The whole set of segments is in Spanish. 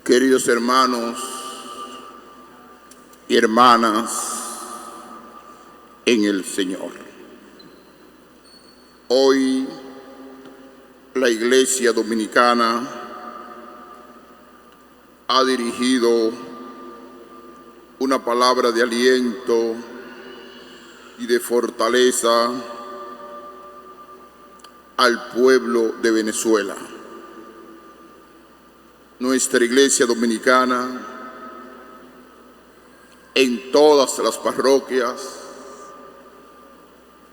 Queridos hermanos y hermanas en el Señor, hoy la Iglesia Dominicana ha dirigido una palabra de aliento y de fortaleza al pueblo de Venezuela. Nuestra Iglesia Dominicana, en todas las parroquias,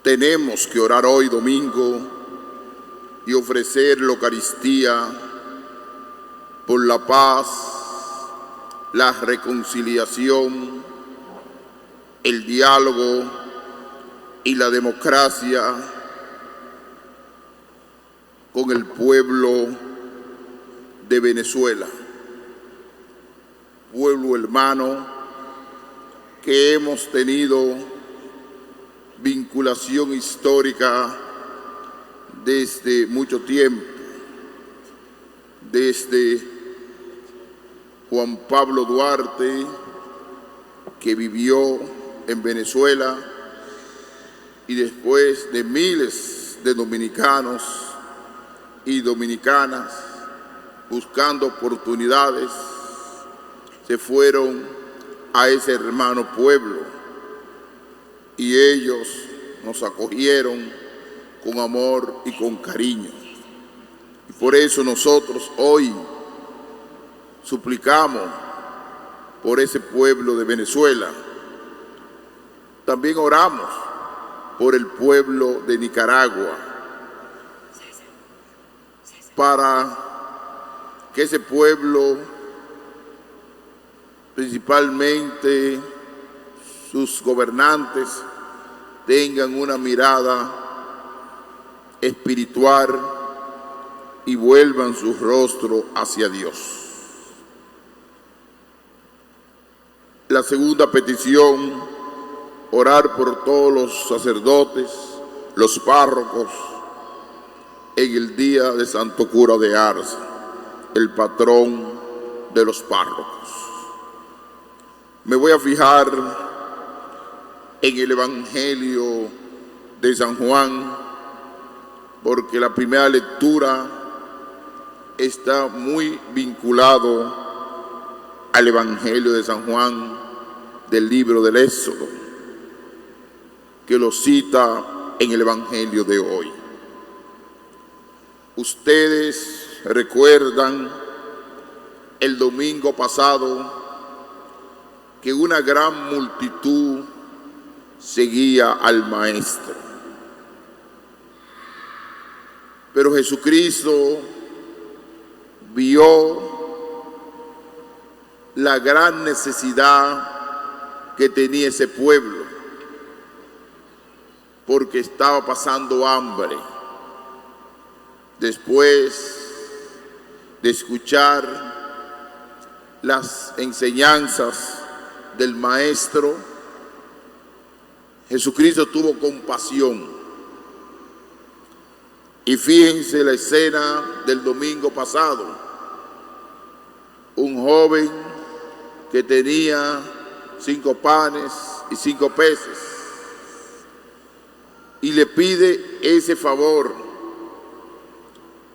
tenemos que orar hoy domingo y ofrecer la Eucaristía por la paz, la reconciliación, el diálogo y la democracia con el pueblo de Venezuela, pueblo hermano que hemos tenido vinculación histórica desde mucho tiempo, desde Juan Pablo Duarte, que vivió en Venezuela, y después de miles de dominicanos y dominicanas buscando oportunidades, se fueron a ese hermano pueblo y ellos nos acogieron con amor y con cariño. Y por eso nosotros hoy suplicamos por ese pueblo de Venezuela. También oramos por el pueblo de Nicaragua, para que ese pueblo, principalmente sus gobernantes, tengan una mirada espiritual y vuelvan su rostro hacia Dios. La segunda petición, orar por todos los sacerdotes, los párrocos, en el día de Santo Cura de Ars, el patrón de los párrocos. Me voy a fijar en el Evangelio de San Juan, porque la primera lectura está muy vinculado al Evangelio de San Juan del libro del Éxodo, que lo cita en el Evangelio de hoy. Ustedes recuerdan el domingo pasado que una gran multitud seguía al Maestro. Pero Jesucristo vio la gran necesidad que tenía ese pueblo, porque estaba pasando hambre. Después de escuchar las enseñanzas del Maestro, Jesucristo tuvo compasión. Y fíjense la escena del domingo pasado. Un joven que tenía 5 panes y 5 peces y le pide ese favor.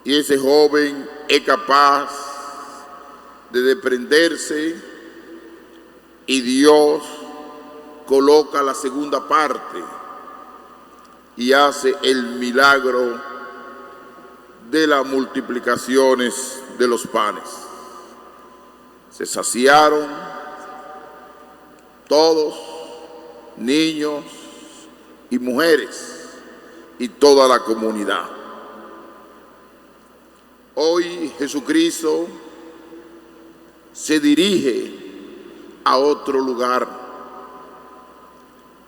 Y ese joven es capaz de desprenderse y Dios coloca la segunda parte y hace el milagro de las multiplicaciones de los panes. Se saciaron todos, niños y mujeres y toda la comunidad. Hoy Jesucristo se dirige a otro lugar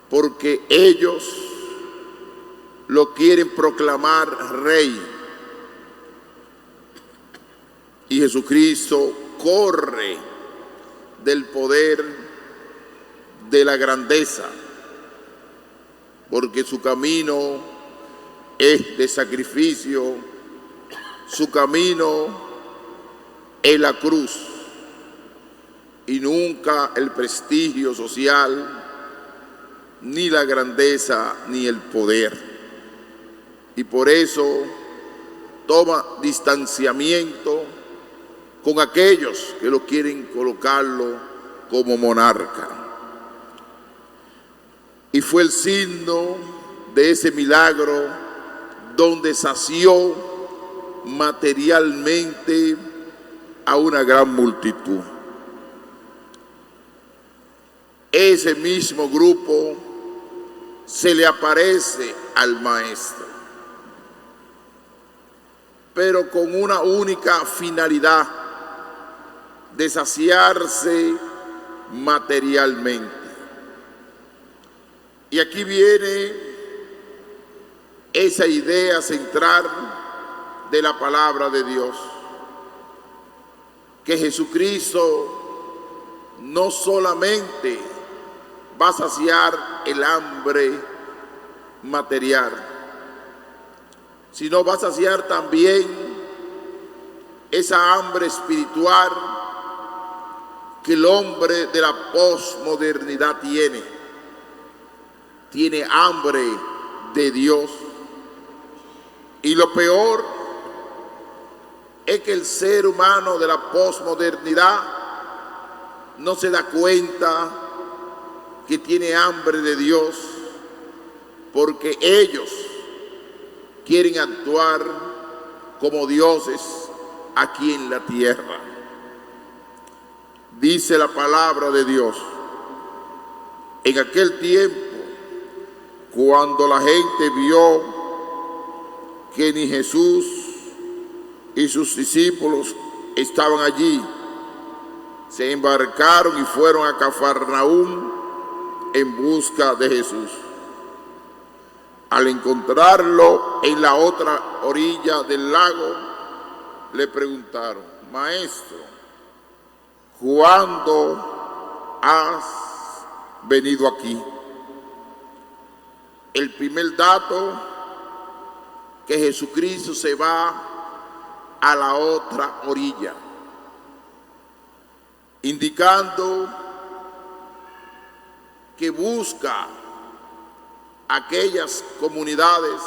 porque ellos lo quieren proclamar rey. Y Jesucristo corre del poder de la grandeza, porque su camino es de sacrificio, su camino es la cruz. y nunca el prestigio social, ni la grandeza, ni el poder. Y por eso toma distanciamiento con aquellos que lo quieren colocarlo como monarca. Y fue el signo de ese milagro donde sació materialmente a una gran multitud. Ese mismo grupo se le aparece al Maestro, pero con una única finalidad: de saciarse materialmente. Y aquí viene esa idea central de la palabra de Dios, que Jesucristo no solamente va a saciar el hambre material, sino va a saciar también esa hambre espiritual que el hombre de la posmodernidad tiene. Tiene hambre de Dios. Y lo peor es que el ser humano de la posmodernidad no se da cuenta que tiene hambre de Dios, porque ellos quieren actuar como dioses aquí en la tierra. Dice la palabra de Dios: en aquel tiempo, cuando la gente vio que ni Jesús y sus discípulos estaban allí, se embarcaron y fueron a Cafarnaúm en busca de Jesús. Al encontrarlo en la otra orilla del lago, le preguntaron: Maestro, ¿cuándo has venido aquí? El primer dato, que Jesucristo se va a la otra orilla, indicando que busca aquellas comunidades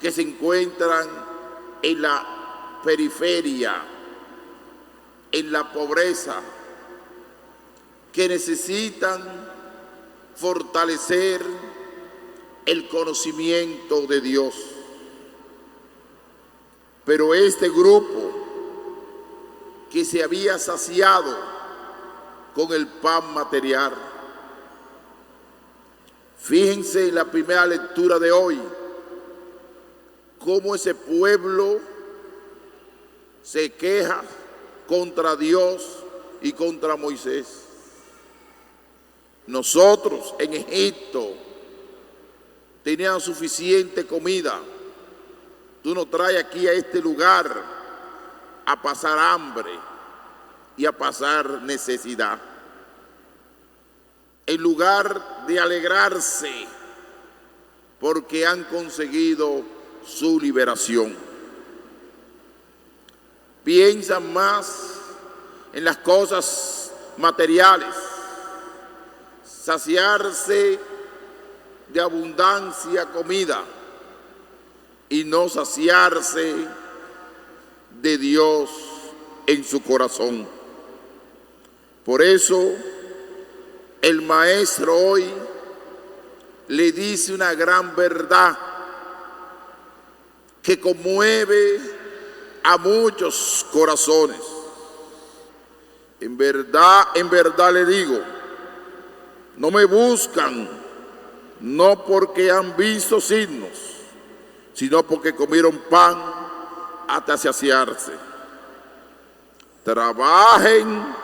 que se encuentran en la periferia, en la pobreza, que necesitan fortalecer el conocimiento de Dios. Pero este grupo, que se había saciado con el pan material, fíjense en la primera lectura de hoy, cómo ese pueblo se queja contra Dios y contra Moisés. Nosotros en Egipto teníamos suficiente comida. Tú nos traes aquí a este lugar a pasar hambre y a pasar necesidad. En lugar de alegrarse porque han conseguido su liberación, piensan más en las cosas materiales, saciarse de abundancia comida y no saciarse de Dios en su corazón. Por eso el Maestro hoy le dice una gran verdad que conmueve a muchos corazones. En verdad le digo, no me buscan, no porque han visto signos, sino porque comieron pan hasta saciarse. Trabajen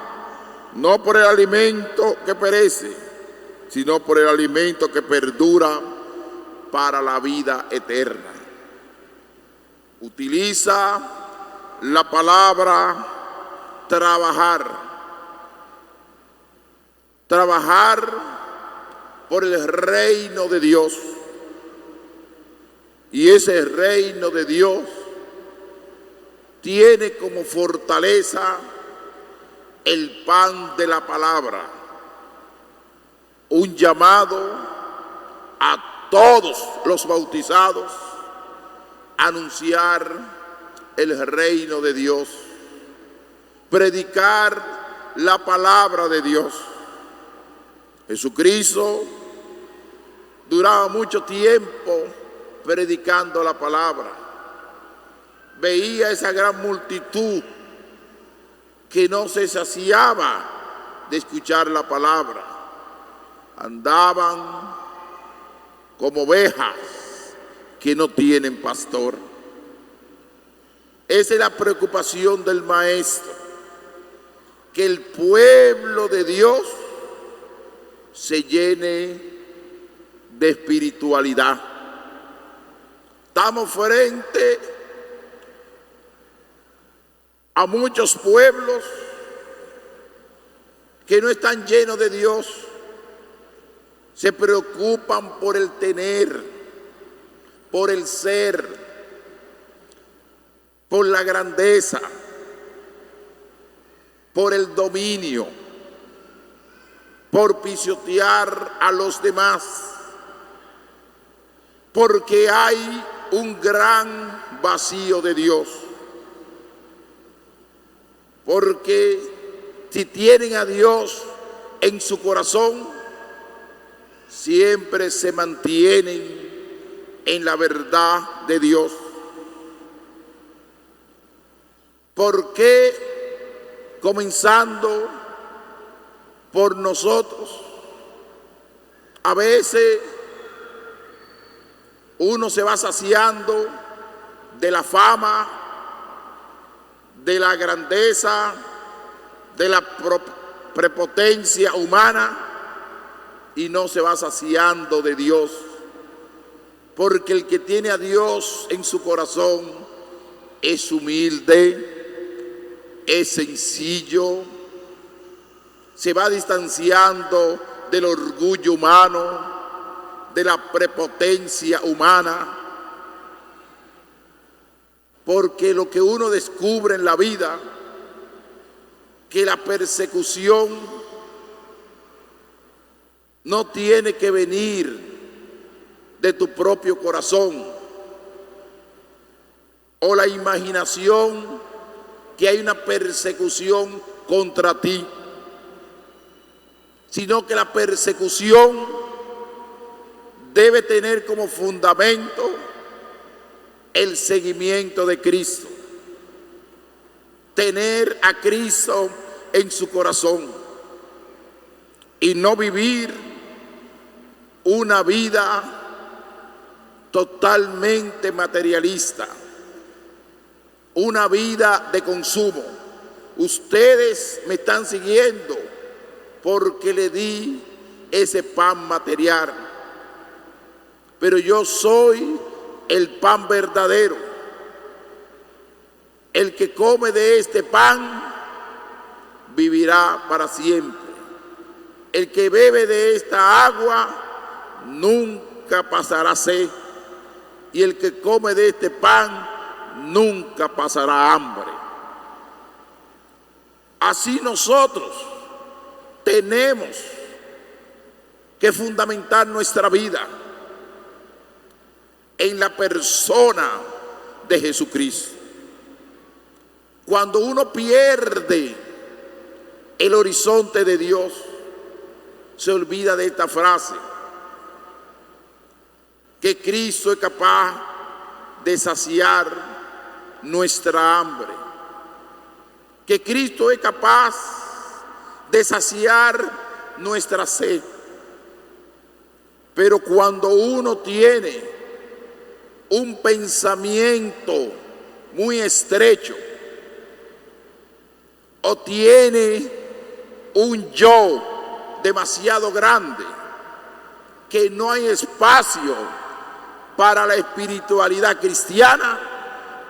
no por el alimento que perece, sino por el alimento que perdura para la vida eterna. Utiliza la palabra trabajar. Trabajar por el reino de Dios. Y ese reino de Dios tiene como fortaleza el pan de la palabra, un llamado a todos los bautizados a anunciar el reino de Dios, predicar la palabra de Dios. Jesucristo duraba mucho tiempo predicando la palabra. Veía esa gran multitud que no se saciaba de escuchar la palabra. Andaban como ovejas que no tienen pastor. Esa es la preocupación del Maestro, que el pueblo de Dios se llene de espiritualidad. Estamos frente a muchos pueblos que no están llenos de Dios. Se preocupan por el tener, por el ser, por la grandeza, por el dominio, por pisotear a los demás, porque hay un gran vacío de Dios. Porque si tienen a Dios en su corazón, siempre se mantienen en la verdad de Dios. ¿Por qué? Comenzando por nosotros. A veces uno se va saciando de la fama, de la grandeza, de la prepotencia humana, y no se va saciando de Dios. Porque el que tiene a Dios en su corazón es humilde, es sencillo, se va distanciando del orgullo humano, de la prepotencia humana. Porque lo que uno descubre en la vida, que la persecución no tiene que venir de tu propio corazón o la imaginación que hay una persecución contra ti, sino que la persecución debe tener como fundamento el seguimiento de Cristo, tener a Cristo en su corazón y no vivir una vida totalmente materialista, una vida de consumo. Ustedes me están siguiendo porque le di ese pan material, pero yo soy el pan verdadero. El que come de este pan vivirá para siempre. El que bebe de esta agua nunca pasará sed, y el que come de este pan nunca pasará hambre. Así nosotros tenemos que fundamentar nuestra vida en la persona de Jesucristo. Cuando uno pierde el horizonte de Dios, se olvida de esta frase, que Cristo es capaz de saciar nuestra hambre, que Cristo es capaz de saciar nuestra sed. Pero cuando uno tiene un pensamiento muy estrecho o tiene un yo demasiado grande, que no hay espacio para la espiritualidad cristiana,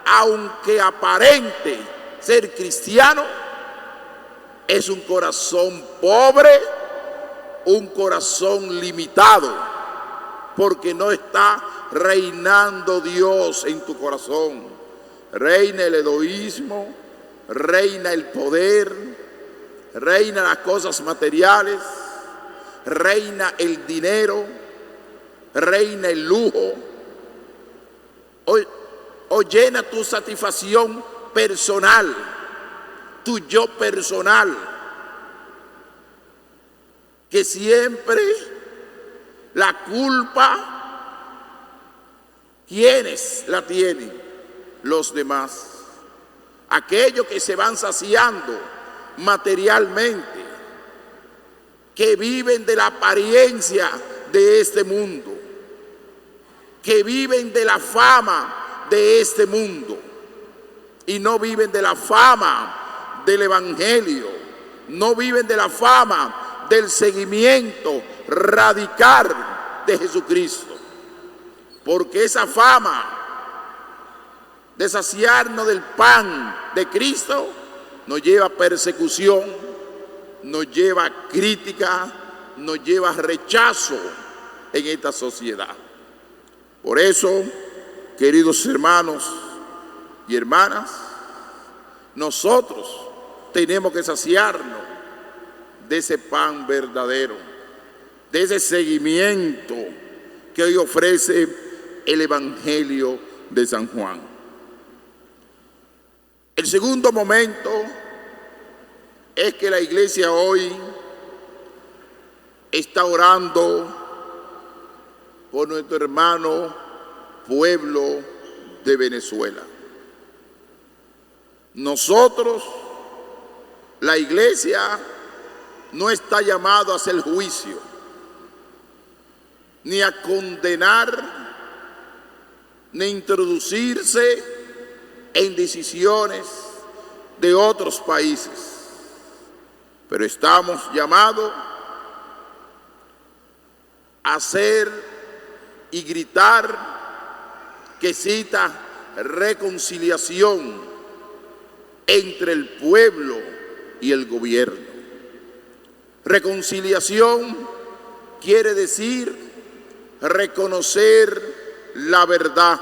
aunque aparente ser cristiano, es un corazón pobre, un corazón limitado, porque no está reinando Dios en tu corazón. Reina el egoísmo, reina el poder, reina las cosas materiales, reina el dinero, reina el lujo, o llena tu satisfacción personal, tu yo personal, que siempre la culpa, ¿quiénes la tienen? Los demás, aquellos que se van saciando materialmente, que viven de la apariencia de este mundo, que viven de la fama de este mundo y no viven de la fama del Evangelio, no viven de la fama del seguimiento radical de Jesucristo, porque esa fama de saciarnos del pan de Cristo nos lleva a persecución, nos lleva a crítica, nos lleva a rechazo en esta sociedad. Por eso, queridos hermanos y hermanas, nosotros tenemos que saciarnos de ese pan verdadero, de ese seguimiento que hoy ofrece el Evangelio de San Juan. El segundo momento es que la iglesia hoy está orando por nuestro hermano pueblo de Venezuela. Nosotros, la iglesia, no está llamado a hacer juicio, ni a condenar, ni introducirse en decisiones de otros países, pero estamos llamados a hacer y gritar que exista reconciliación entre el pueblo y el gobierno. Reconciliación quiere decir reconocer la verdad,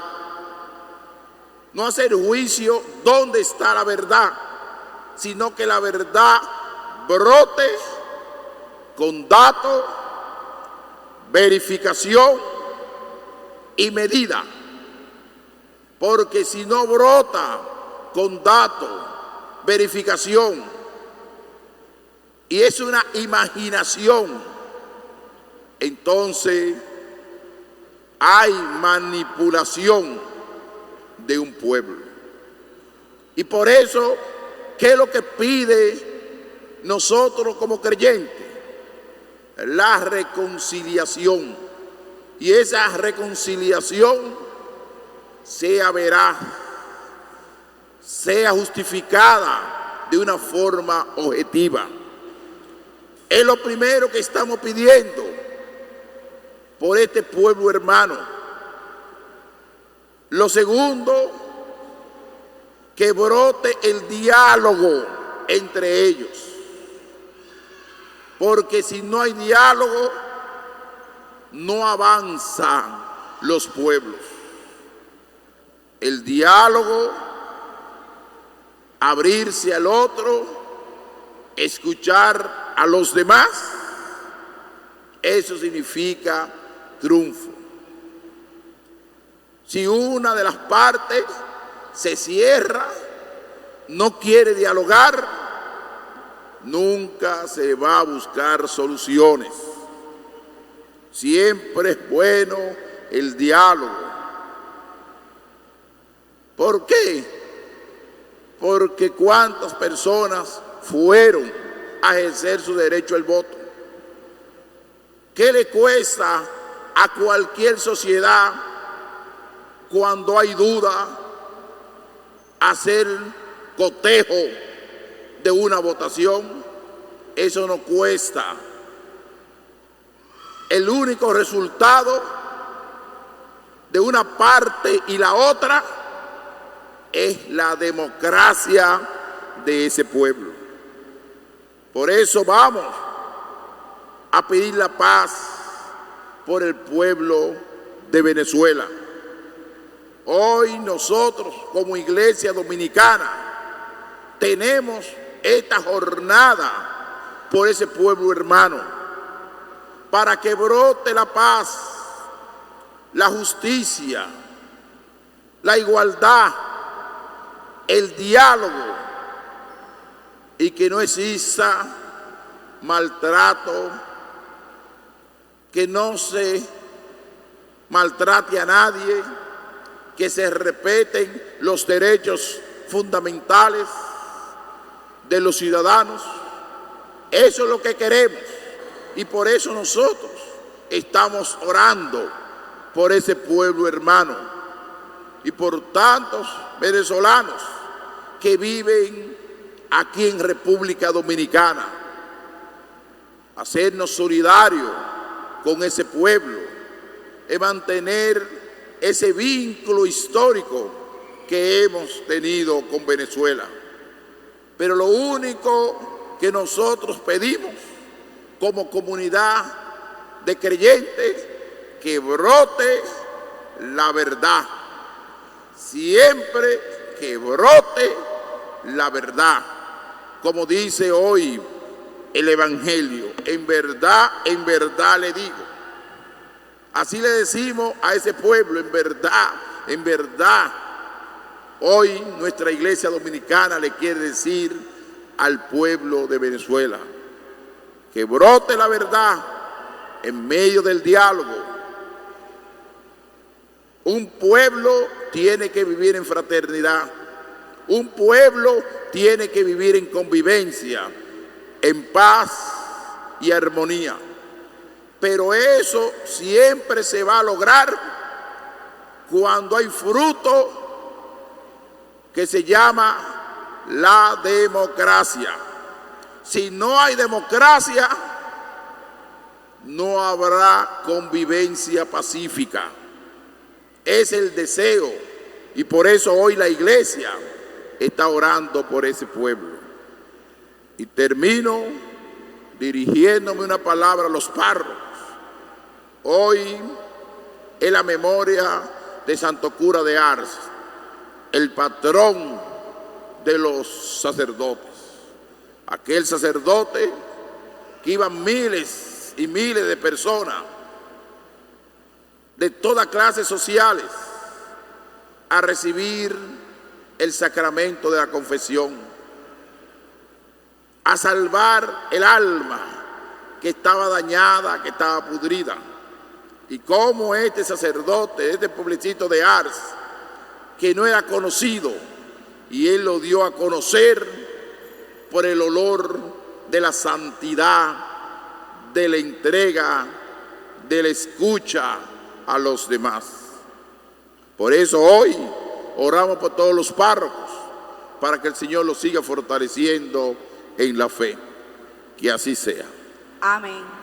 no hacer juicio dónde está la verdad, sino que la verdad brote con datos, verificación y medida, porque si no brota con datos, verificación, y es una imaginación, entonces hay manipulación de un pueblo. Y por eso, ¿qué es lo que pide nosotros como creyentes? La reconciliación. Y esa reconciliación sea veraz, sea justificada de una forma objetiva. Es lo primero que estamos pidiendo por este pueblo hermano. Lo segundo, que brote el diálogo entre ellos. Porque si no hay diálogo, no avanzan los pueblos. El diálogo, abrirse al otro, escuchar a los demás, eso significa triunfo. Si una de las partes se cierra, no quiere dialogar, nunca se va a buscar soluciones. Siempre es bueno el diálogo. ¿Por qué? Porque cuántas personas fueron a ejercer su derecho al voto. ¿Qué le cuesta a cualquier sociedad cuando hay duda hacer cotejo de una votación? Eso no cuesta. El único resultado de una parte y la otra es la democracia de ese pueblo. Por eso vamos a pedir la paz por el pueblo de Venezuela. Hoy nosotros como Iglesia Dominicana tenemos esta jornada por ese pueblo hermano, para que brote la paz, la justicia, la igualdad, el diálogo, y que no exista maltrato, que no se maltrate a nadie, que se respeten los derechos fundamentales de los ciudadanos. Eso es lo que queremos, y por eso nosotros estamos orando por ese pueblo hermano y por tantos venezolanos que viven aquí en República Dominicana. Hacernos solidarios con ese pueblo y mantener ese vínculo histórico que hemos tenido con Venezuela. Pero lo único que nosotros pedimos como comunidad de creyentes, que brote la verdad, siempre que brote la verdad, como dice hoy el Evangelio, en verdad le digo. Así le decimos a ese pueblo, en verdad. Hoy nuestra iglesia dominicana le quiere decir al pueblo de Venezuela que brote la verdad en medio del diálogo. Un pueblo tiene que vivir en fraternidad, un pueblo tiene que vivir en convivencia, en paz y armonía. Pero eso siempre se va a lograr cuando hay fruto que se llama la democracia. Si no hay democracia, no habrá convivencia pacífica. Es el deseo, y por eso hoy la iglesia está orando por ese pueblo. Y termino dirigiéndome una palabra a los párrocos. Hoy es la memoria de Santo Cura de Ars, el patrón de los sacerdotes. Aquel sacerdote que iban miles y miles de personas de todas clases sociales a recibir el sacramento de la confesión, a salvar el alma que estaba dañada, que estaba pudrida. Y cómo este sacerdote, este pueblecito de Ars, que no era conocido, y él lo dio a conocer por el olor de la santidad, de la entrega, de la escucha a los demás. Por eso hoy oramos por todos los párrocos, para que el Señor los siga fortaleciendo en la fe. Que así sea. Amén.